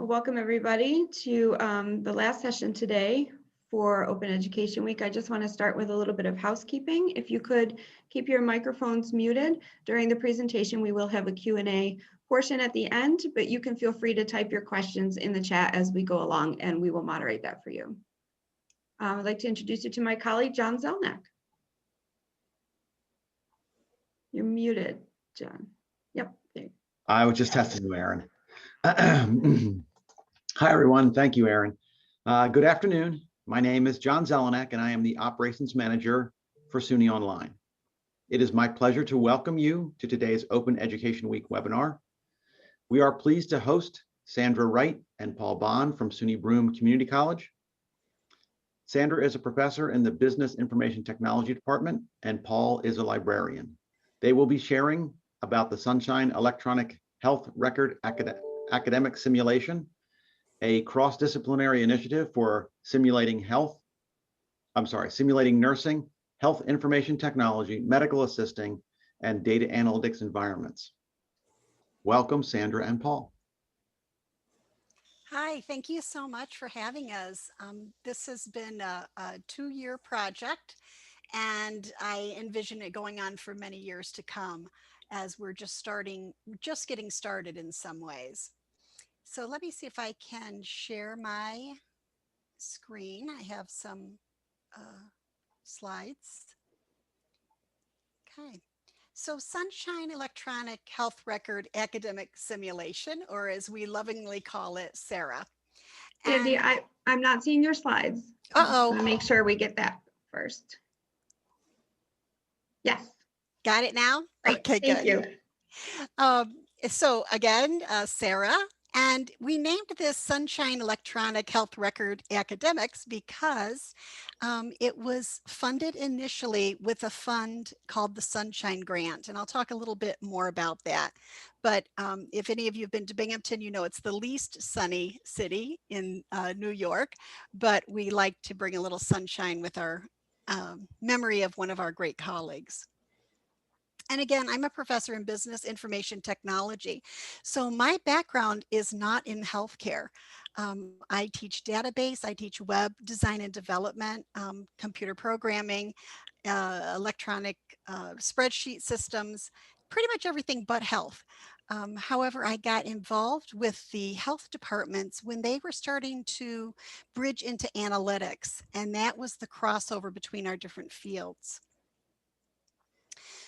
Welcome everybody to the last session today for Open Education Week. I just want to start with a little bit of housekeeping. If you could keep your microphones muted during the presentation, we will have a Q&A portion at the end, but you can feel free to type your questions in the chat as we go along and we will moderate that for you. I'd like to introduce you to my colleague, John Zelnick. You're muted, John. Yep. There. I was just testing you, Aaron. Hi, everyone. Thank you, Aaron. Good afternoon. My name is John Zelenak, and I am the Operations Manager for SUNY Online. It is my pleasure to welcome you to today's Open Education Week webinar. We are pleased to host Sandra Wright and Paul Bond from SUNY Broome Community College. Sandra is a professor in the Business Information Technology Department, and Paul is a librarian. They will be sharing about the Sunshine Electronic Health Record Academic Simulation, a cross-disciplinary initiative for simulating nursing, health information technology, medical assisting, and data analytics environments. Welcome, Sandra and Paul. Hi, thank you so much for having us. This has been a 2-year project, and I envision it going on for many years to come as we're just getting started in some ways. So let me see if I can share my screen. I have some slides. Okay. So Sunshine Electronic Health Record Academic Simulation, or as we lovingly call it, SEHRA. Andy, I'm not seeing your slides. Uh-oh. Make sure we get that first. Yes. Got it now? Great. Okay, Thank good. you. So again, SEHRA, and we named this Sunshine Electronic Health Record Academics because it was funded initially with a fund called the Sunshine Grant, and I'll talk a little bit more about that. But if any of you have been to Binghamton, you know it's the least sunny city in New York, but we like to bring a little sunshine with our memory of one of our great colleagues. And again, I'm a professor in business information technology. So my background is not in healthcare. I teach database, I teach web design and development, computer programming, electronic spreadsheet systems, pretty much everything but health. However, I got involved with the health departments when they were starting to bridge into analytics, and that was the crossover between our different fields.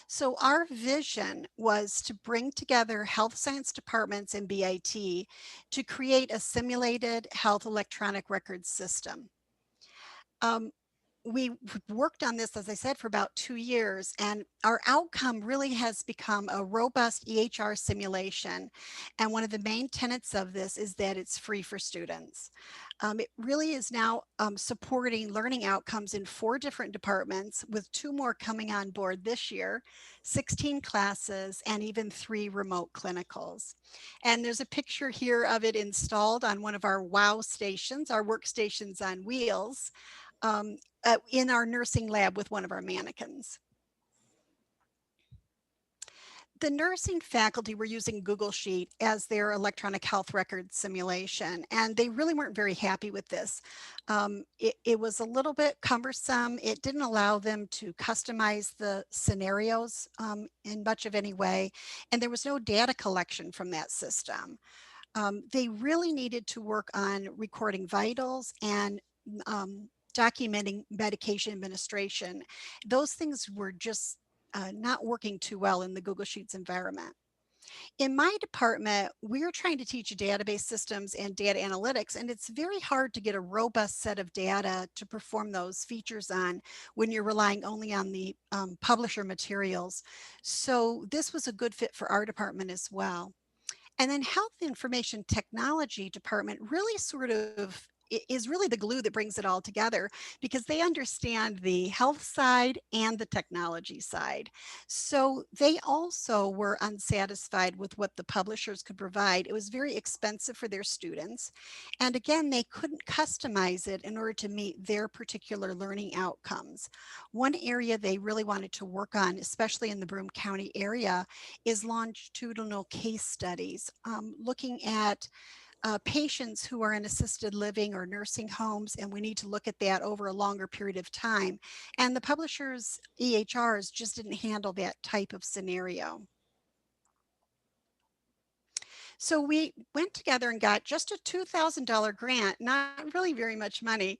So our vision was to bring together health science departments and BIT to create a simulated health electronic record system. We worked on this, as I said, for about 2 years, and our outcome really has become a robust EHR simulation. And one of the main tenets of this is that it's free for students. It really is now supporting learning outcomes in 4 different departments, with 2 more coming on board this year, 16 classes, and even 3 remote clinicals. And there's a picture here of it installed on one of our WOW stations, our workstations on wheels, in our nursing lab with one of our mannequins. The nursing faculty were using Google Sheet as their electronic health record simulation, and they really weren't very happy with this. It was a little bit cumbersome. It didn't allow them to customize the scenarios in much of any way, and there was no data collection from that system. They really needed to work on recording vitals and documenting medication administration. Those things were just not working too well in the Google Sheets environment. In my department, we're trying to teach database systems and data analytics, and it's very hard to get a robust set of data to perform those features on when you're relying only on the publisher materials. So this was a good fit for our department as well. And then health information technology department really sort of is really the glue that brings it all together, because they understand the health side and the technology side. So they also were unsatisfied with what the publishers could provide. It was very expensive for their students. And again, they couldn't customize it in order to meet their particular learning outcomes. One area they really wanted to work on, especially in the Broome County area, is longitudinal case studies, looking at patients who are in assisted living or nursing homes, and we need to look at that over a longer period of time. And the publishers' EHRs just didn't handle that type of scenario. So we went together and got just a $2,000 grant, not really very much money,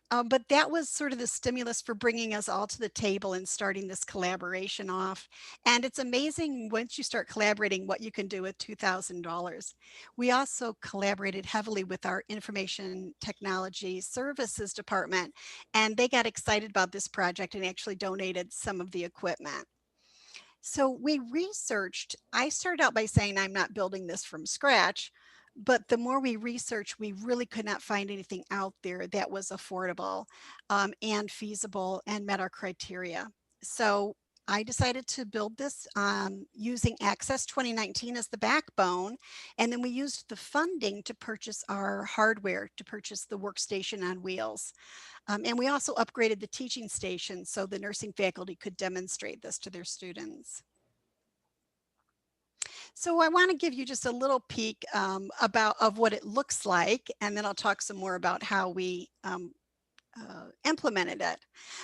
but that was sort of the stimulus for bringing us all to the table and starting this collaboration off. And it's amazing once you start collaborating what you can do with $2,000. We also collaborated heavily with our information technology services department, and they got excited about this project and actually donated some of the equipment. So we researched, I started out by saying I'm not building this from scratch, but the more we researched, we really could not find anything out there that was affordable and feasible and met our criteria. So I decided to build this using Access 2019 as the backbone. And then we used the funding to purchase our hardware, to purchase the workstation on wheels. And we also upgraded the teaching station so the nursing faculty could demonstrate this to their students. So I want to give you just a little peek of what it looks like, and then I'll talk some more about how we implemented it.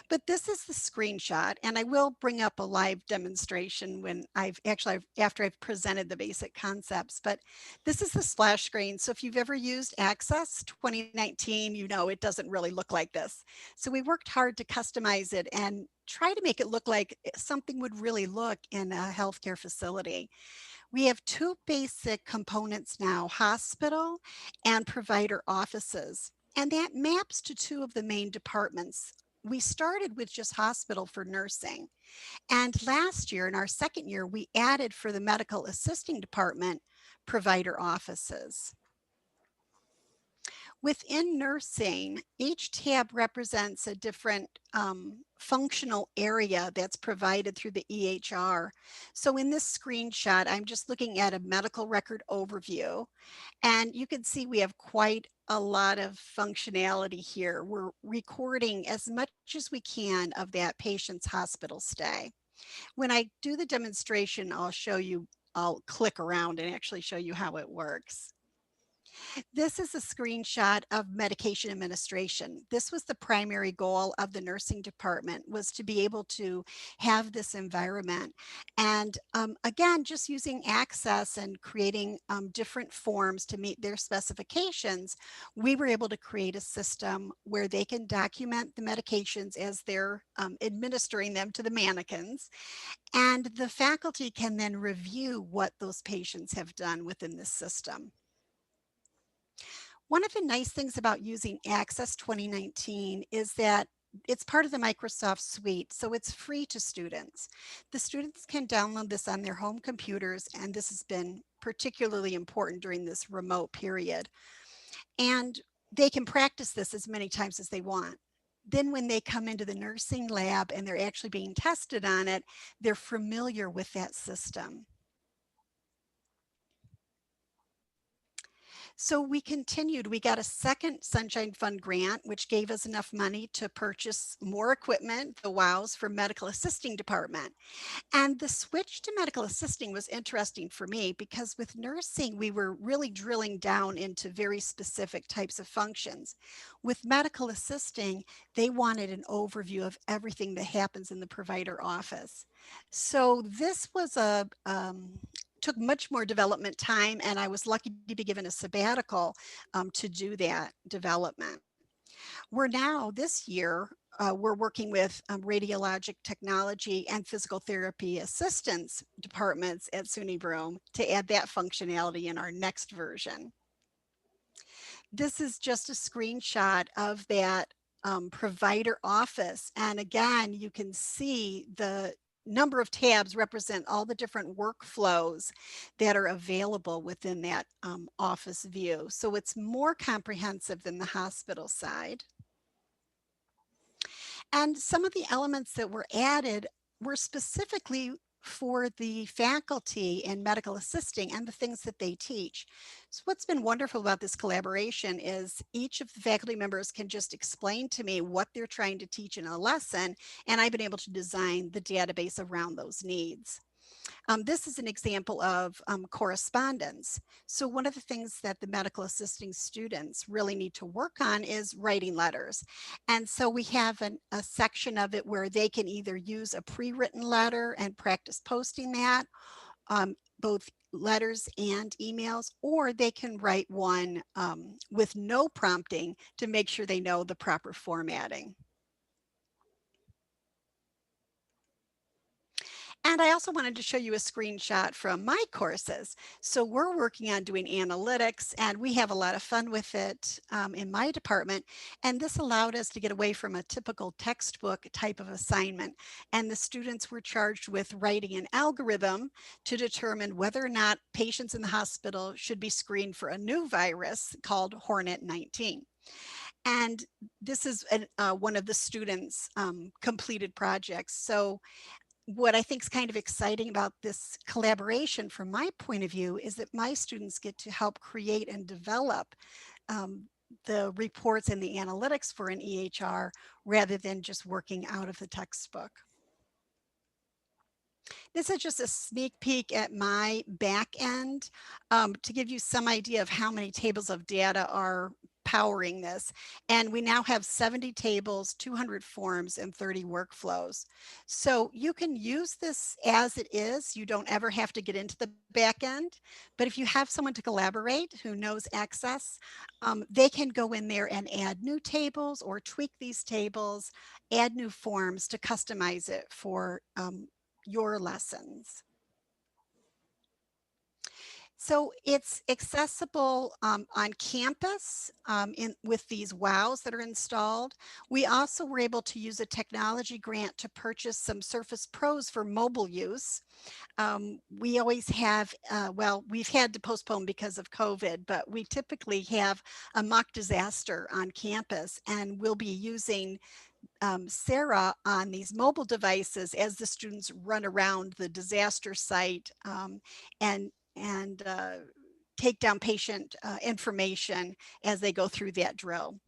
But this is the screenshot, and I will bring up a live demonstration when after I've presented the basic concepts. But this is the splash screen. So if you've ever used Access 2019, you know it doesn't really look like this. So we worked hard to customize it and try to make it look like something would really look in a healthcare facility. We have two basic components now, hospital and provider offices, and that maps to two of the main departments. We started with just hospital for nursing. And last year, in our second year, we added for the medical assisting department, provider offices. Within nursing, each tab represents a different functional area that's provided through the EHR. So in this screenshot, I'm just looking at a medical record overview, and you can see we have quite a lot of functionality here. We're recording as much as we can of that patient's hospital stay. When I do the demonstration, I'll click around and actually show you how it works. This is a screenshot of medication administration. This was the primary goal of the nursing department, was to be able to have this environment. And again, just using Access and creating different forms to meet their specifications, we were able to create a system where they can document the medications as they're administering them to the mannequins. And the faculty can then review what those patients have done within this system. One of the nice things about using Access 2019 is that it's part of the Microsoft suite, so it's free to students. The students can download this on their home computers, and this has been particularly important during this remote period. And they can practice this as many times as they want. Then when they come into the nursing lab and they're actually being tested on it, they're familiar with that system. So we continued. We got a second Sunshine Fund grant, which gave us enough money to purchase more equipment, the WOWs, for medical assisting department. And the switch to medical assisting was interesting for me because with nursing, we were really drilling down into very specific types of functions. With medical assisting, they wanted an overview of everything that happens in the provider office. So this was took much more development time, and I was lucky to be given a sabbatical to do that development. We're now, this year, we're working with radiologic technology and physical therapy assistance departments at SUNY Broome to add that functionality in our next version. This is just a screenshot of that provider office. And again, you can see the number of tabs represent all the different workflows that are available within that office view. So it's more comprehensive than the hospital side. And some of the elements that were added were specifically for the faculty in medical assisting and the things that they teach. So what's been wonderful about this collaboration is each of the faculty members can just explain to me what they're trying to teach in a lesson, and I've been able to design the database around those needs. This is an example of correspondence. So one of the things that the medical assisting students really need to work on is writing letters. And so we have a section of it where they can either use a pre-written letter and practice posting that, both letters and emails, or they can write one with no prompting to make sure they know the proper formatting. And I also wanted to show you a screenshot from my courses. So we're working on doing analytics, and we have a lot of fun with it in my department. And this allowed us to get away from a typical textbook type of assignment. And the students were charged with writing an algorithm to determine whether or not patients in the hospital should be screened for a new virus called Hornet 19. And this is one of the students' completed projects. So what I think is kind of exciting about this collaboration from my point of view is that my students get to help create and develop um, the reports and the analytics for an EHR rather than just working out of the textbook. This is just a sneak peek at my back end to give you some idea of how many tables of data are powering this. And we now have 70 tables, 200 forms, and 30 workflows. So you can use this as it is. You don't ever have to get into the back end. But if you have someone to collaborate who knows Access, they can go in there and add new tables or tweak these tables, add new forms to customize it for your lessons. So it's accessible on campus with these WOWs that are installed. We also were able to use a technology grant to purchase some Surface Pros for mobile use. We always have, well, we've had to postpone because of COVID, but we typically have a mock disaster on campus, and we'll be using SEHRA on these mobile devices as the students run around the disaster site and take down patient information as they go through that drill.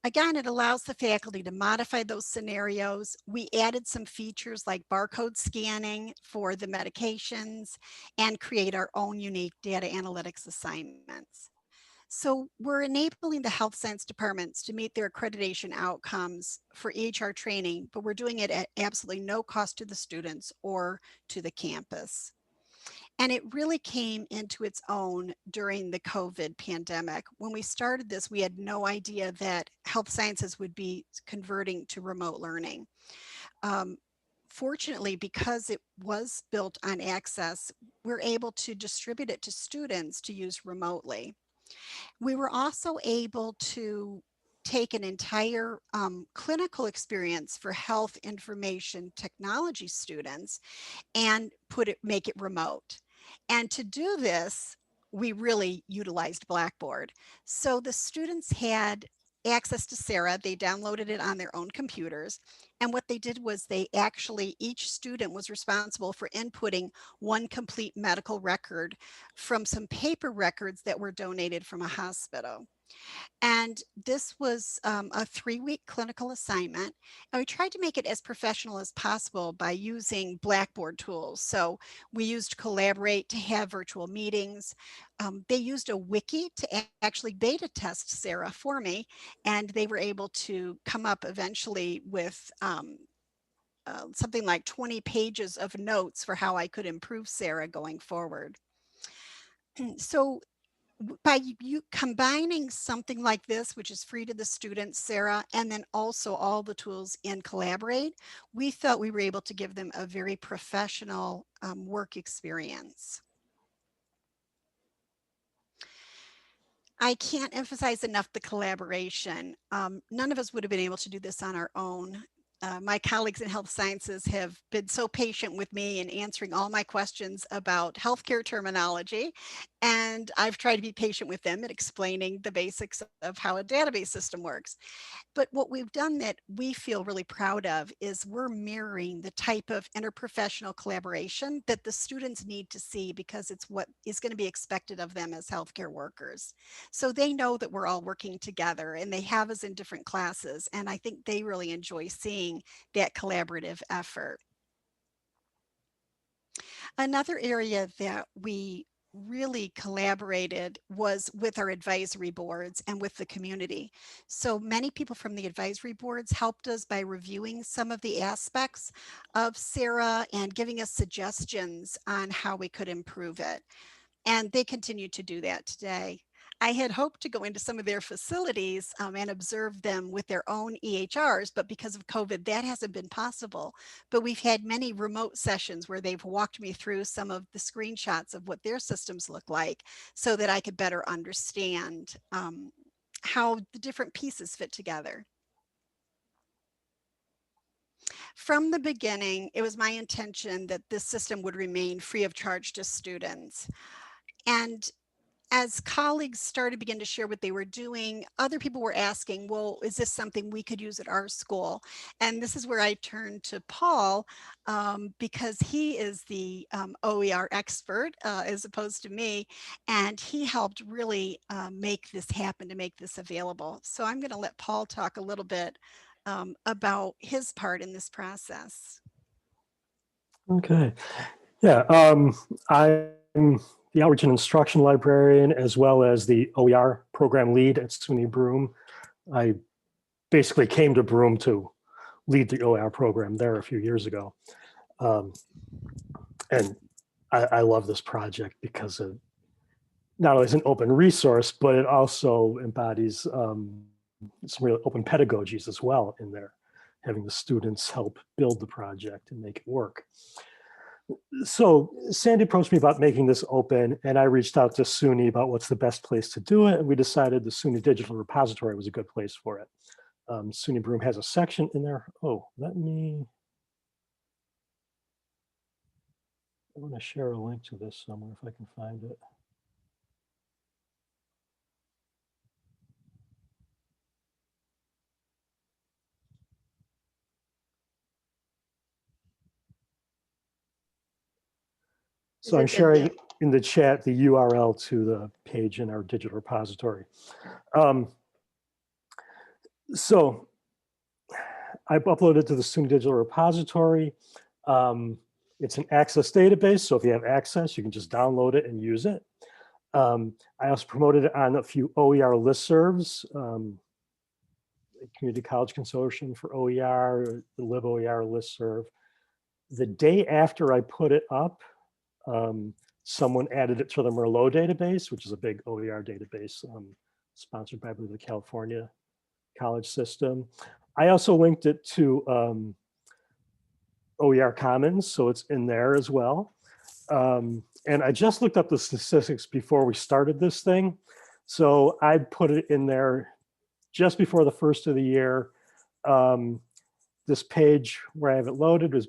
Again, it allows the faculty to modify those scenarios. We added some features like barcode scanning for the medications and create our own unique data analytics assignments. So we're enabling the health science departments to meet their accreditation outcomes for EHR training, but we're doing it at absolutely no cost to the students or to the campus. And it really came into its own during the COVID pandemic. When we started this, we had no idea that health sciences would be converting to remote learning. Fortunately, because it was built on Access, we're able to distribute it to students to use remotely. We were also able to take an entire clinical experience for health information technology students and make it remote. And to do this, we really utilized Blackboard. So the students had access to SEHRA. They downloaded it on their own computers. And what they did was each student was responsible for inputting one complete medical record from some paper records that were donated from a hospital. And this was a 3-week clinical assignment. And we tried to make it as professional as possible by using Blackboard tools. So we used Collaborate to have virtual meetings. They used a wiki to actually beta test SEHRA for me. And they were able to come up eventually with something like 20 pages of notes for how I could improve SEHRA going forward. So by you combining something like this, which is free to the students, SEHRA, and then also all the tools in Collaborate, we thought we were able to give them a very professional work experience. I can't emphasize enough the collaboration. None of us would have been able to do this on our own. My colleagues in health sciences have been so patient with me in answering all my questions about healthcare terminology. And I've tried to be patient with them in explaining the basics of how a database system works. But what we've done that we feel really proud of is we're mirroring the type of interprofessional collaboration that the students need to see because it's what is going to be expected of them as healthcare workers. So they know that we're all working together and they have us in different classes. And I think they really enjoy seeing that collaborative effort. Another area that we really collaborated was with our advisory boards and with the community. So many people from the advisory boards helped us by reviewing some of the aspects of SEHRA and giving us suggestions on how we could improve it. And they continue to do that today. I had hoped to go into some of their facilities and observe them with their own EHRs, but because of COVID, that hasn't been possible. But we've had many remote sessions where they've walked me through some of the screenshots of what their systems look like so that I could better understand how the different pieces fit together. From the beginning, it was my intention that this system would remain free of charge to students. And as colleagues started to begin to share what they were doing, other people were asking, well, is this something we could use at our school? And this is where I turned to Paul because he is the OER expert as opposed to me. And he helped really make this happen, to make this available. So I'm going to let Paul talk a little bit about his part in this process. Okay. Yeah, I'm the Outreach and Instruction Librarian, as well as the OER program lead at SUNY Broome. I basically came to Broome to lead the OER program there a few years ago. And I love this project because it not only is an open resource, but it also embodies some real open pedagogies as well in there, having the students help build the project and make it work. So Sandy approached me about making this open, and I reached out to SUNY about what's the best place to do it. And we decided the SUNY Digital Repository was a good place for it. SUNY Broome has a section in there. Oh, I want to share a link to this somewhere if I can find it. So I'm sharing in the chat the URL to the page in our digital repository. So I've uploaded to the SUNY Digital Repository. It's an access database, so if you have access, you can just download it and use it. I also promoted it on a few OER listservs, Community College Consortium for OER, the LibOER listserv. The day after I put it up, someone added it to the Merlot database, which is a big OER database sponsored by the California college system. I also linked it to OER Commons, so it's in there as well. And I just looked up the statistics before we started this thing. So I put it in there just before the first of the year. This page where I have it loaded has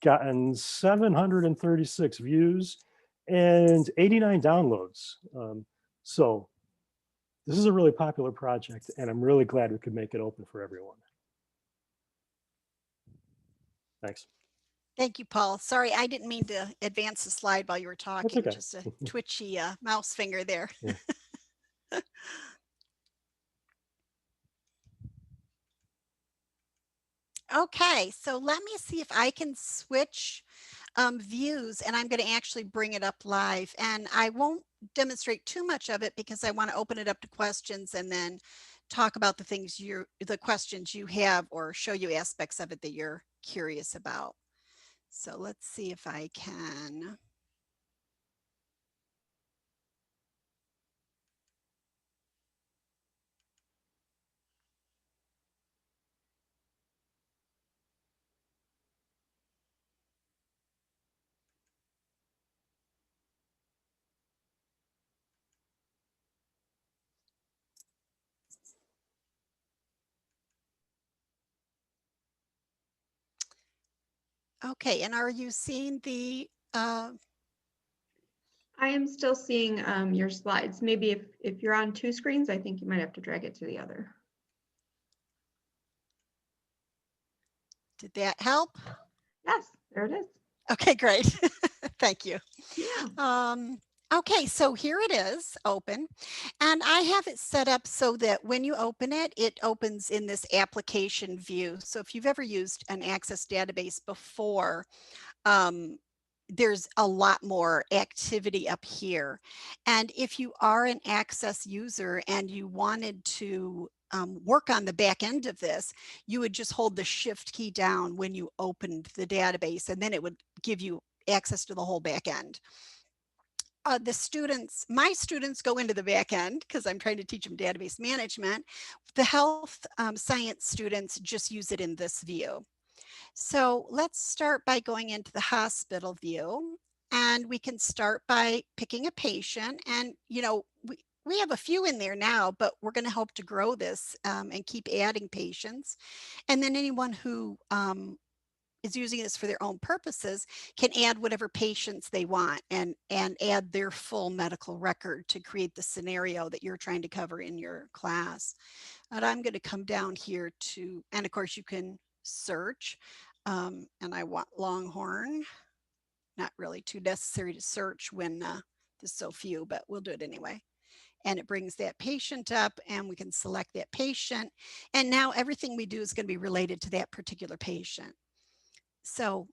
gotten 736 views and 89 downloads. So this is a really popular project, and I'm really glad we could make it open for everyone. Thanks. Thank you, Paul. Sorry, I didn't mean to advance the slide while you were talking. Okay. Just a twitchy mouse finger there. Yeah. Okay, so let me see if I can switch views, and I'm going to actually bring it up live. And I won't demonstrate too much of it because I want to open it up to questions and then talk about the questions you have, or show you aspects of it that you're curious about. So let's see if I can. Okay, and are you seeing the I am still seeing your slides. Maybe if you're on two screens, I think you might have to drag it to the other. did that help? Yes, there it is. Okay, great. Thank you. Yeah. Okay, so here it is open, and I have it set up so that when you open it, it opens in this application view. So if you've ever used an Access database before, there's a lot more activity up here. And if you are an Access user and you wanted to work on the back end of this, you would just hold the Shift key down when you opened the database, and then it would give you access to the whole back end. My students go into the back end because I'm trying to teach them database management. The health science students just use it in this view. So let's start by going into the hospital view, and we can start by picking a patient. And, you know, we have a few in there now, but we're going to hope to grow this and keep adding patients. And then anyone who is using this for their own purposes can add whatever patients they want and add their full medical record to create the scenario that you're trying to cover in your class. And I'm going to come down here to, and of course you can search, and I want Longhorn. Not really too necessary to search when there's so few, but we'll do it anyway. And it brings that patient up, and we can select that patient. And now everything we do is going to be related to that particular patient. So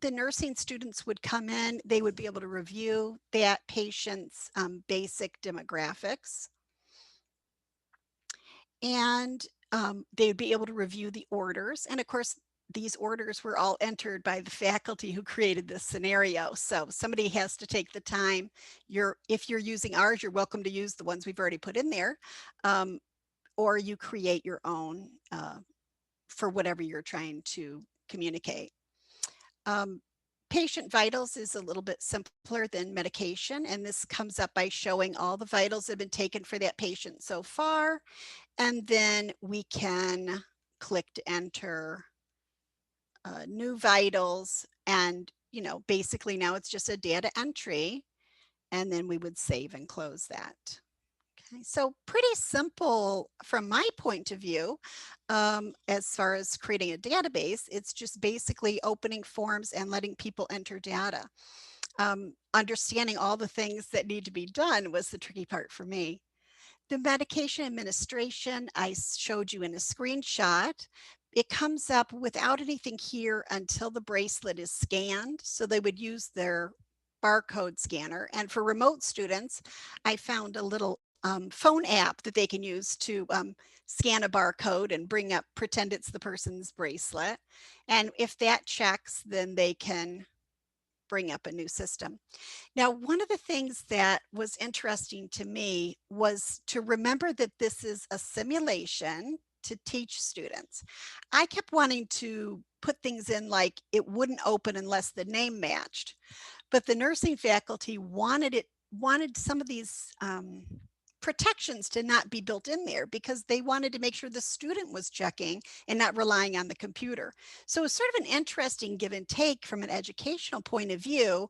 the nursing students would come in, they would be able to review that patient's basic demographics. And they would be able to review the orders. And of course, these orders were all entered by the faculty who created this scenario. So somebody has to take the time. If you're using ours, you're welcome to use the ones we've already put in there, or you create your own for whatever you're trying to communicate. Patient vitals is a little bit simpler than medication, and this comes up by showing all the vitals that have been taken for that patient so far. And then we can click to enter new vitals, and basically now it's just a data entry, and then we would save and close that. Okay, so pretty simple from my point of view. As far as creating a database, it's just basically opening forms and letting people enter data. Understanding all the things that need to be done was the tricky part for me. The medication administration I showed you in a screenshot. It comes up without anything here until the bracelet is scanned. So they would use their barcode scanner. And for remote students, I found a little phone app that they can use to scan a barcode and bring up, pretend it's the person's bracelet. And if that checks, then they can bring up a new system. Now, one of the things that was interesting to me was to remember that this is a simulation to teach students. I kept wanting to put things in like it wouldn't open unless the name matched, but the nursing faculty wanted some of these protections to not be built in there because they wanted to make sure the student was checking and not relying on the computer. So it's sort of an interesting give and take from an educational point of view.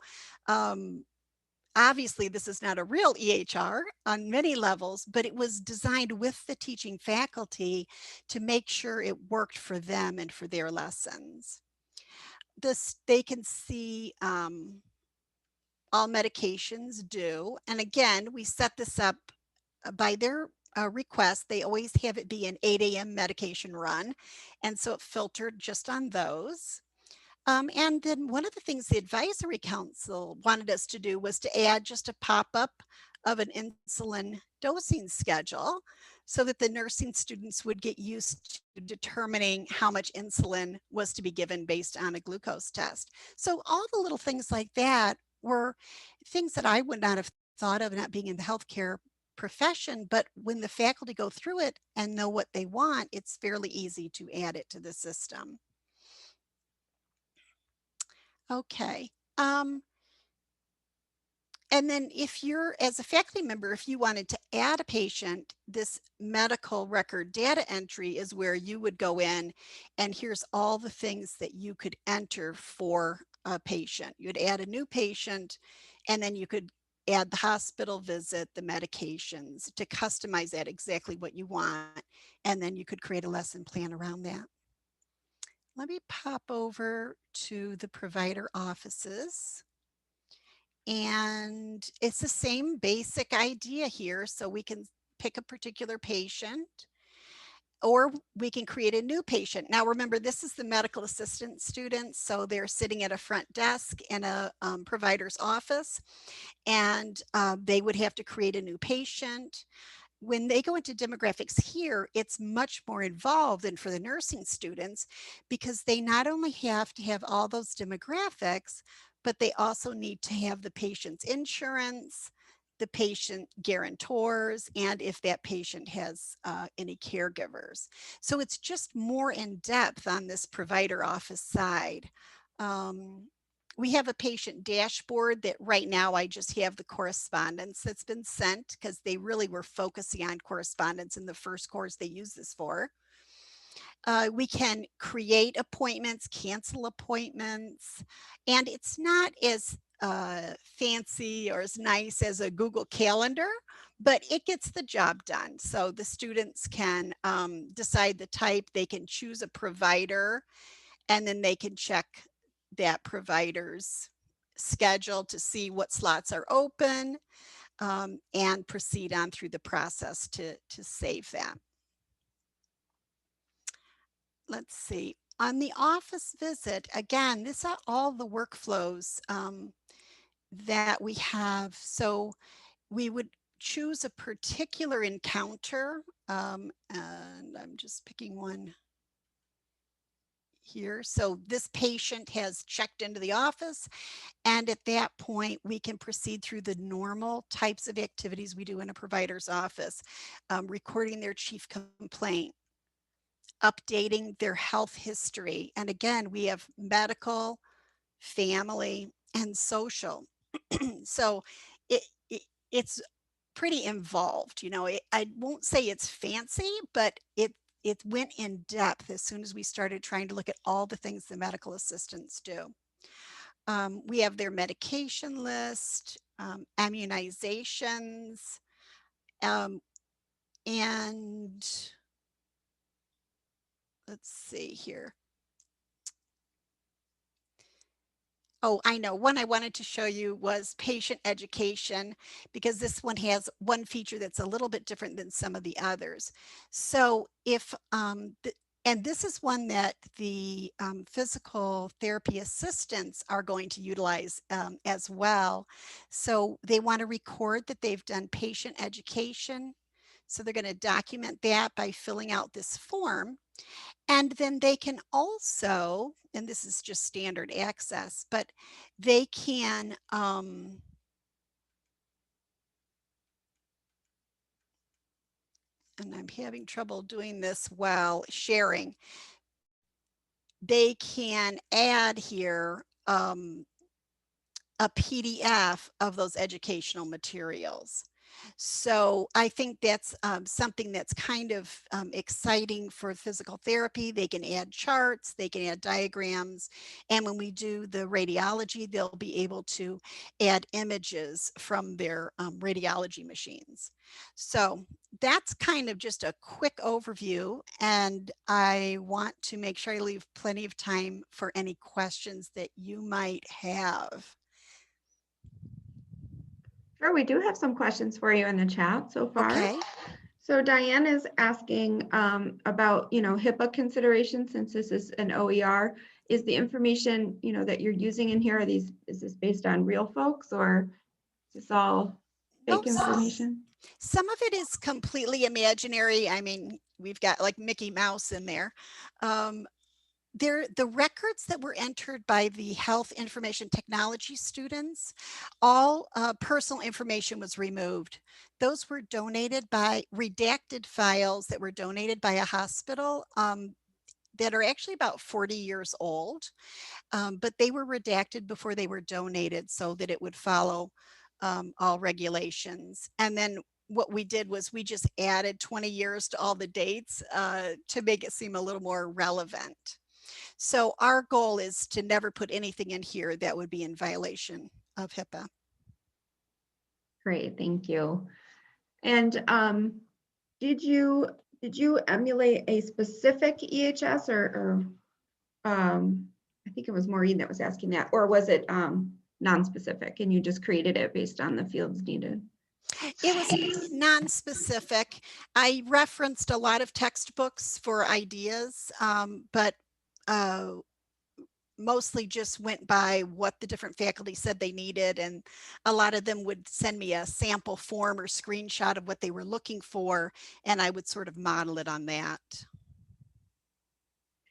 Obviously, this is not a real EHR on many levels, but it was designed with the teaching faculty to make sure it worked for them and for their lessons. They can see all medications due. And again, we set this up by their request. They always have it be an 8 a.m. medication run. And so it filtered just on those. And then one of the things the advisory council wanted us to do was to add just a pop-up of an insulin dosing schedule so that the nursing students would get used to determining how much insulin was to be given based on a glucose test. So all the little things like that were things that I would not have thought of, not being in the healthcare profession, but when the faculty go through it and know what they want, it's fairly easy to add it to the system. Okay. And then if you're, as a faculty member, if you wanted to add a patient, this medical record data entry is where you would go in, and here's all the things that you could enter for a patient. You'd add a new patient, and then you could add the hospital visit, the medications, to customize that exactly what you want. And then you could create a lesson plan around that. Let me pop over to the provider offices. And it's the same basic idea here. So we can pick a particular patient. or we can create a new patient. Now, remember, this is the medical assistant students, so they're sitting at a front desk in a provider's office, and they would have to create a new patient. When they go into demographics here, it's much more involved than for the nursing students, because they not only have to have all those demographics, but they also need to have the patient's insurance, the patient guarantors, and if that patient has any caregivers. So it's just more in depth on this provider office side. We have a patient dashboard that right now I just have the correspondence that's been sent, because they really were focusing on correspondence in the first course they use this for. We can create appointments, cancel appointments, and it's not as fancy or as nice as a Google Calendar, but it gets the job done. So the students can decide the type, they can choose a provider, and then they can check that provider's schedule to see what slots are open, and proceed on through the process to save that. Let's see. On the office visit, again, this are all the workflows that we have. So we would choose a particular encounter, and I'm just picking one here. So this patient has checked into the office, and at that point we can proceed through the normal types of activities we do in a provider's office, recording their chief complaint, updating their health history. And again, we have medical, family, and social. So it's pretty involved. You know, I won't say it's fancy, but it went in depth as soon as we started trying to look at all the things the medical assistants do. We have their medication list, immunizations, and let's see here. Oh, I know. One I wanted to show you was patient education, because this one has one feature that's a little bit different than some of the others. So if, and this is one that the physical therapy assistants are going to utilize as well. So they want to record that they've done patient education. So they're going to document that by filling out this form. And then they can also, and this is just standard access, but they can and I'm having trouble doing this while sharing. They can add here a PDF of those educational materials. So I think that's something that's kind of exciting for physical therapy. They can add charts, they can add diagrams, and when we do the radiology, they'll be able to add images from their radiology machines. So that's kind of just a quick overview, and I want to make sure I leave plenty of time for any questions that you might have. Sure, we do have some questions for you in the chat so far. Okay. So Diane is asking about, HIPAA considerations, since this is an OER. Is the information, that you're using in here, is this based on real folks, or is this all fake information? Some of it is completely imaginary. I mean, we've got like Mickey Mouse in there. The records that were entered by the health information technology students, all personal information was removed. Those were donated by redacted files that were donated by a hospital that are actually about 40 years old, but they were redacted before they were donated so that it would follow all regulations. And then what we did was we just added 20 years to all the dates to make it seem a little more relevant. So our goal is to never put anything in here that would be in violation of HIPAA. Great, thank you. And did you emulate a specific EHS, or I think it was Maureen that was asking that, or was it non-specific and you just created it based on the fields needed? It was non-specific. I referenced a lot of textbooks for ideas, but uh, mostly just went by what the different faculty said they needed. And a lot of them would send me a sample form or screenshot of what they were looking for, and I would sort of model it on that.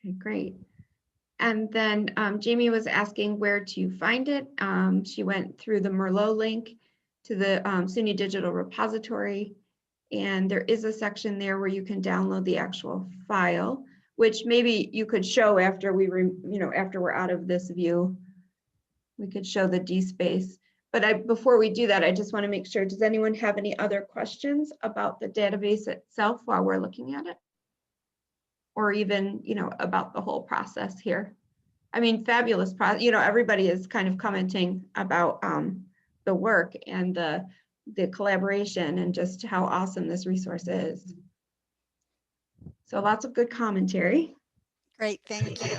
Okay, great. And then Jamie was asking where to find it. She went through the Merlot link to the SUNY Digital Repository. And there is a section there where you can download the actual file, which maybe you could show after after we're out of this view. We could show the DSpace. But before we do that, I just want to make sure, does anyone have any other questions about the database itself while we're looking at it? Or even, about the whole process here? I mean, fabulous process. Everybody is kind of commenting about the work and the collaboration and just how awesome this resource is. So lots of good commentary. Great, thank you.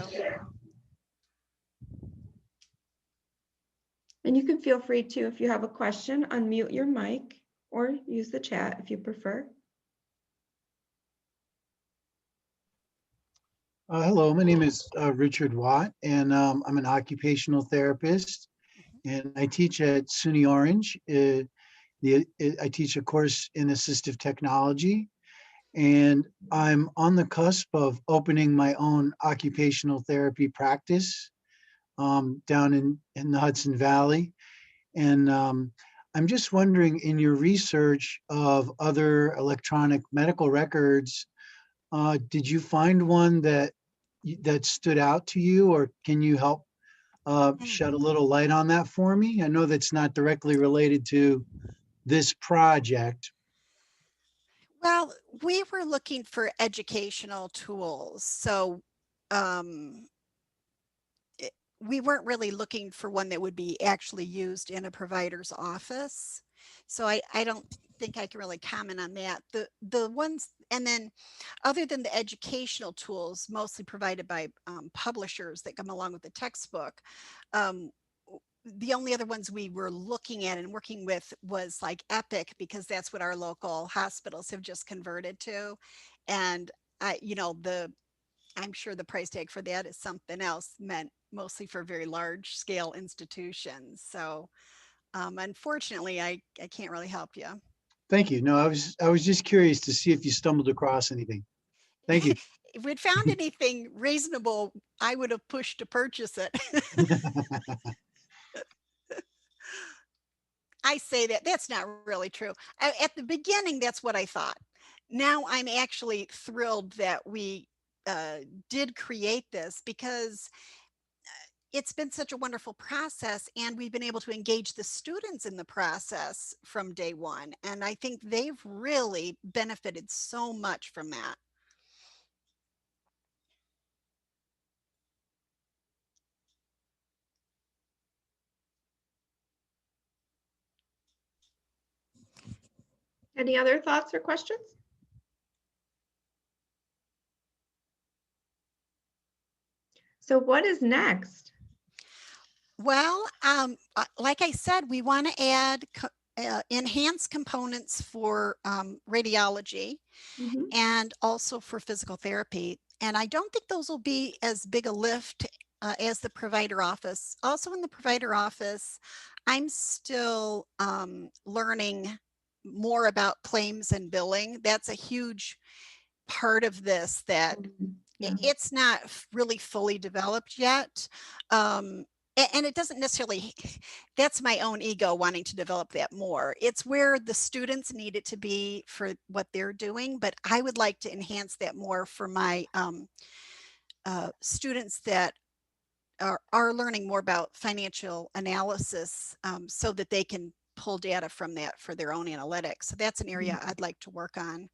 And you can feel free to, if you have a question, unmute your mic or use the chat if you prefer. Hello, my name is Richard Watt, and I'm an occupational therapist, and I teach at SUNY Orange. I teach a course in assistive technology, and I'm on the cusp of opening my own occupational therapy practice down in the Hudson Valley. And I'm just wondering, in your research of other electronic medical records, did you find one that stood out to you, or can you help shed a little light on that for me? I know that's not directly related to this project. Well, we were looking for educational tools. So we weren't really looking for one that would be actually used in a provider's office. So I don't think I can really comment on that. The ones, and then other than the educational tools, mostly provided by publishers that come along with the textbook, the only other ones we were looking at and working with was like Epic, because that's what our local hospitals have just converted to. And I'm sure the price tag for that is something else, meant mostly for very large scale institutions. So unfortunately, I can't really help you. Thank you. No, I was just curious to see if you stumbled across anything. Thank you. If we'd found anything reasonable, I would have pushed to purchase it. I say that's not really true. At the beginning, that's what I thought. Now I'm actually thrilled that we did create this, because it's been such a wonderful process, and we've been able to engage the students in the process from day one. And I think they've really benefited so much from that. Any other thoughts or questions? So what is next? Well, like I said, we want to add enhanced components for radiology and also for physical therapy. And I don't think those will be as big a lift as the provider office. Also in the provider office, I'm still learning more about claims and billing. That's a huge part of this that it's not really fully developed yet. And it doesn't necessarily, that's my own ego wanting to develop that more. It's where the students need it to be for what they're doing, but I would like to enhance that more for my students that are learning more about financial analysis, so that they can pull data from that for their own analytics. So that's an area I'd like to work on.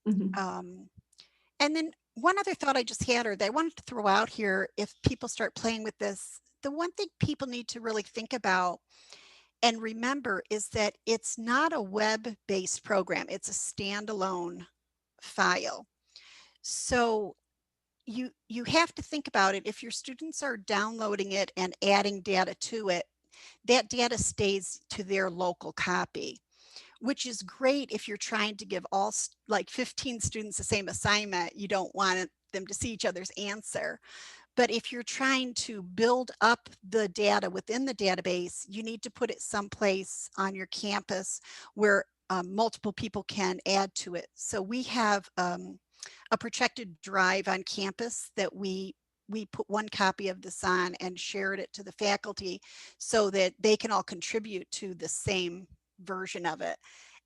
And then one other thought I just had, or that I wanted to throw out here, if people start playing with this, the one thing people need to really think about and remember is that it's not a web-based program. It's a standalone file. So you have to think about it. If your students are downloading it and adding data to it, that data stays to their local copy. which is great if you're trying to give all like 15 students the same assignment. You don't want them to see each other's answer. But if you're trying to build up the data within the database, you need to put it someplace on your campus where multiple people can add to it. So we have a protected drive on campus that we put one copy of this on and shared it to the faculty so that they can all contribute to the same version of it.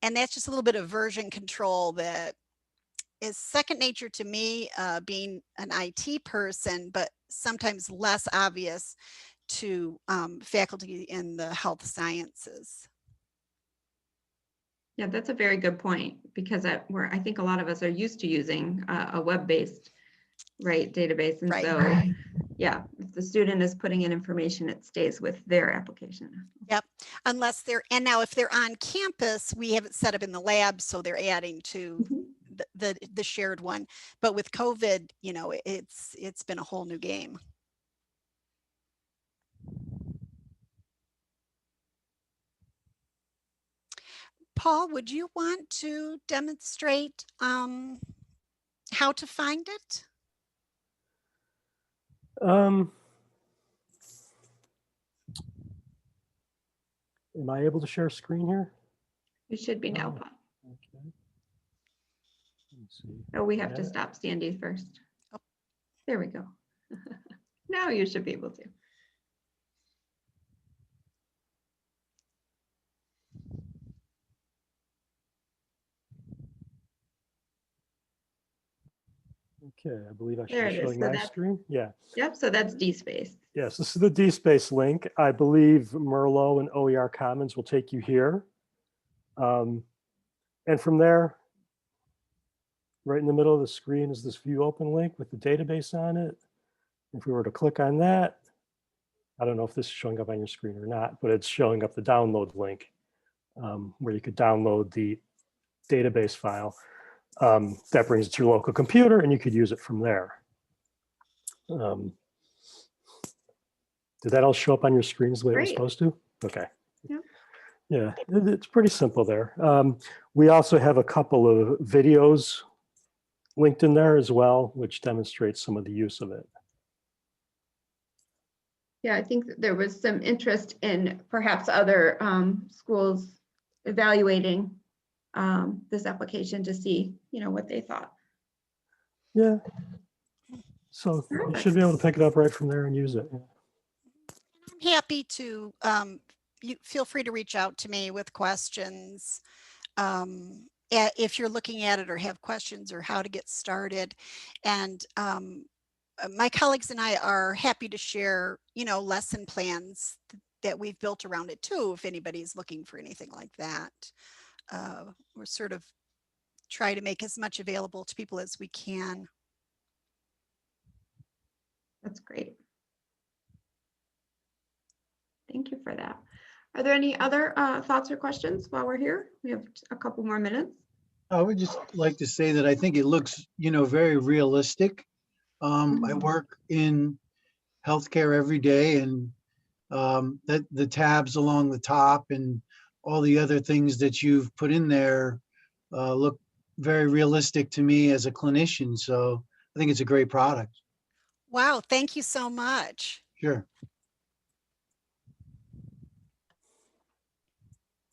And that's just a little bit of version control that is second nature to me, being an IT person, but sometimes less obvious to faculty in the health sciences. Yeah, that's a very good point, because I think a lot of us are used to using a web-based, right, database. And Right. so, yeah, if the student is putting in information, it stays with their application. Yep, unless they're, and now if they're on campus, we have it set up in the lab, so they're adding to the shared one. But with COVID, you know, it's been a whole new game. Paul, would you want to demonstrate how to find it? Am I able to share screen here? You should be now, Paul. Okay. Let's see. Oh, we have to stop Sandy first. Oh. There we go. Now you should be able to. Okay, I believe I should There be it is. showing So my that's- screen. Yeah. Yep, so that's DSpace. Yes, this is the DSpace link. I believe Merlot and OER Commons will take you here. And from there, right in the middle of the screen is this view open link with the database on it. If we were to click on that, I don't know if this is showing up on your screen or not, but it's showing up the download link where you could download the database file. That brings it to your local computer and you could use it from there. Did that all show up on your screens the way it was Great. supposed to? Okay. Yep. Yeah, it's pretty simple there. We also have a couple of videos linked in there as well, which demonstrates some of the use of it. Yeah, I think that there was some interest in perhaps other schools evaluating this application to see, you know, what they thought. Yeah. So you should be able to pick it up right from there and use it. I'm happy to, you feel free to reach out to me with questions. If you're looking at it or have questions or how to get started. And my colleagues and I are happy to share, you know, lesson plans that we've built around it too, if anybody's looking for anything like that. We're sort of try to make as much available to people as we can. That's great. Thank you for that. Are there any other thoughts or questions while we're here? We have a couple more minutes. I would just like to say that I think it looks, you know, very realistic. I work in healthcare every day, and that the tabs along the top and all the other things that you've put in there look very realistic to me as a clinician. So I think it's a great product. Wow, thank you so much. Sure.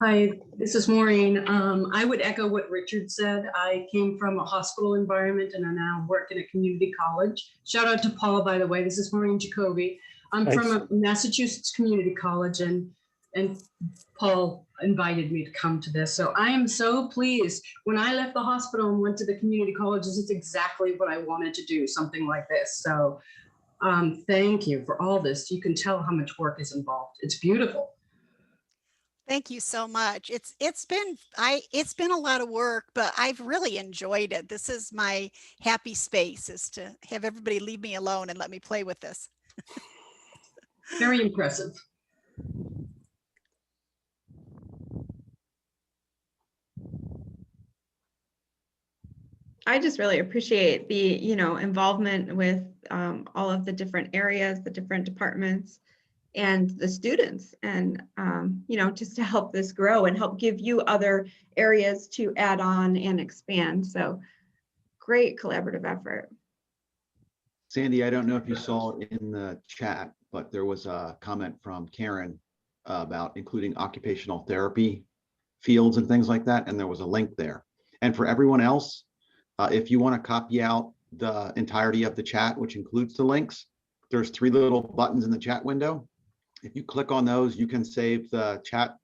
Hi, this is Maureen. I would echo what Richard said. I came from a hospital environment and I now work in a community college. Shout out to Paul, by the way. This is Maureen Jacoby. I'm Thanks. from a Massachusetts community college, and Paul invited me to come to this. So I am so pleased. When I left the hospital and went to the community colleges, it's exactly what I wanted to do, something like this. So thank you for all this. You can tell how much work is involved. It's beautiful. Thank you so much. It's been a lot of work, but I've really enjoyed it. This is my happy space, is to have everybody leave me alone and let me play with this. Very impressive. I just really appreciate the, you know, involvement with all of the different areas, the different departments, and the students, and you know, just to help this grow and help give you other areas to add on and expand. So great collaborative effort. Sandy, I don't know if you saw it in the chat, but there was a comment from Karen about including occupational therapy fields and things like that, and there was a link there. And for everyone else, if you want to copy out the entirety of the chat, which includes the links, there's 3 little buttons in the chat window. If you click on those, you can save the chat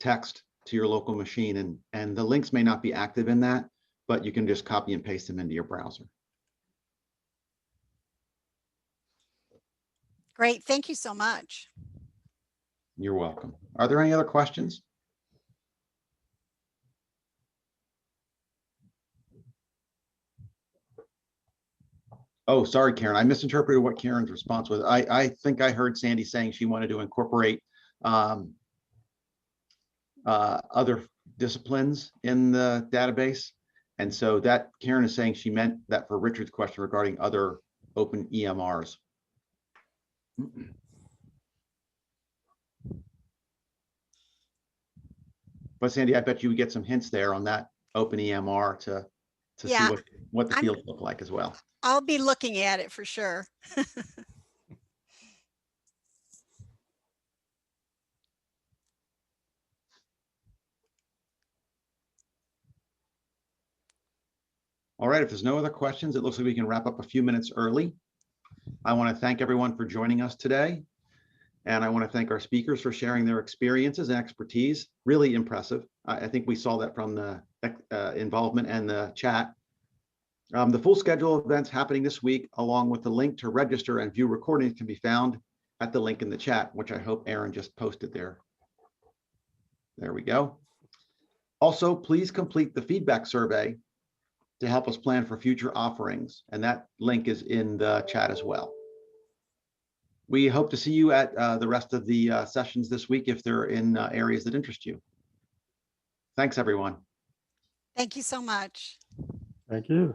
text to your local machine, and the links may not be active in that, but you can just copy and paste them into your browser. Great, thank you so much. You're welcome. Are there any other questions? Oh, sorry, Karen. I misinterpreted what Karen's response was. I think I heard Sandy saying she wanted to incorporate other disciplines in the database. And so that Karen is saying she meant that for Richard's question regarding other open EMRs. But Sandy, I bet you would get some hints there on that open EMR to Yeah, see what the fields look like as well. I'll be looking at it for sure. All right, if there's no other questions, it looks like we can wrap up a few minutes early. I want to thank everyone for joining us today. And I want to thank our speakers for sharing their experiences and expertise. Really impressive. I think we saw that from the involvement and the chat. The full schedule of events happening this week, along with the link to register and view recordings, can be found at the link in the chat, which I hope Aaron just posted there. There we go. Also, please complete the feedback survey to help us plan for future offerings. And that link is in the chat as well. We hope to see you at the rest of the sessions this week if they're in areas that interest you. Thanks, everyone. Thank you so much. Thank you.